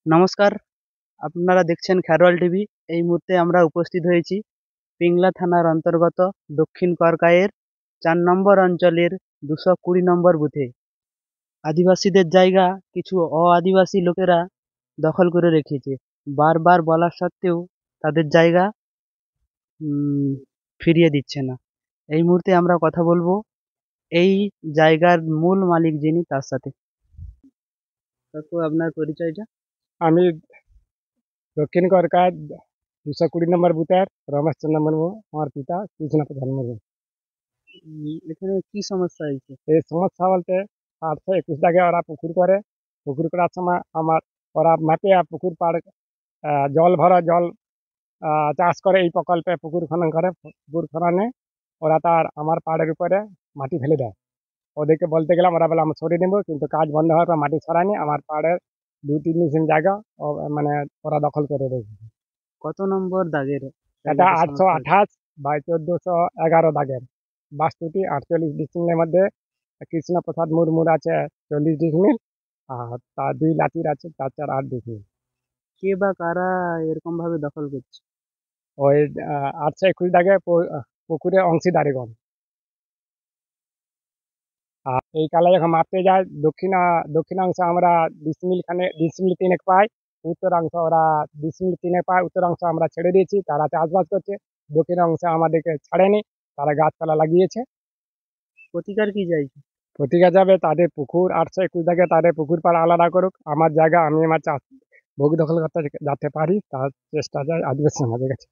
নমস্কার, আপনারা দেখছেন খেরোয়াল টিভি। এই মুহূর্তে আমরা উপস্থিত হয়েছি পিংলা থানার অন্তর্গত দক্ষিণ করকাইয়ের ৪ নম্বর অঞ্চলের ২২০ নম্বর বুথে। আদিবাসীদের জায়গা কিছু অ-আদিবাসী লোকেরা দখল করে রেখেছে। বারবার বলা সত্ত্বেও তাদের জায়গা ফিরিয়ে দিচ্ছে না। এই মুহূর্তে আমরা কথা বলবো এই জায়গার মূল মালিক যিনি তার সাথে। কাকু, আপনার পরিচয়টা? আমি দক্ষিণ করকার ২২০ নম্বর বুথের রমেশ চন্দ্র মুর্মু। আমার পিতা কৃষ্ণ প্রধান মুর্মু। এখানে কি সমস্যা হয়েছে? এই সমস্যা বলতে ৮২১ দাগে ওরা পুকুর করে। পুকুর করার সময় ওরা মাপিয়া পুকুর পাড় জল চাষ করে। এই প্রকল্পে পুকুর খনন করে। পুকুর খননে ওরা আমার পাড়ের উপরে মাটি ফেলে দেয়। ওদেরকে বলতে গেলাম, ওরা বলে আমরা সরিয়ে নেবো, কিন্তু কাজ বন্ধ হওয়ার পর মাটি সরায়নি। আমার পাড়ের ২-৩ ডিসিম জায়গা মানে ওরা দখল করে রেখেছে। কত নম্বর দাগের এটা জায়গাটার সমস্যা হয়েছে? ৮২৮/১৪১১ দাগের। বাস্তুটি ৪৮ ডিসিমের মধ্যে কৃষ্ণপ্রসাদ মুর্মুর আছে ৪০ ডিসমিল, আর তার ২ লাঠির আছে ৪-৪-৮ ডিসমিল। কে বা কারা এরকম ভাবে দখল করছে? ওই ৮২১ দাগে পুকুরে অংশীদারিগণ। আর এই কালে যখন মাপতে যায় দক্ষিণাংশ আমরা ডিসমিল ৩ পাই। উত্তরাংশ ওরা ডিসমিল ৩ পায়। উত্তরাংশ আমরা ছেড়ে দিয়েছি, তারা চাষবাস করছে। দক্ষিণ অংশে আমাদেরকে ছাড়েনি, তারা গাছপালা লাগিয়েছে। প্রতিকার কি চাইছে? প্রতিকার যাবে তাদের পুকুর ৮২১ দাগে তাদের পুকুর পাড় আলাদা করুক। আমার জায়গা আমি আমার চাষ ভোগ দখল করতে যাতে পারি, তার চেষ্টা চাই আদিবাসী সমাজের কাছে।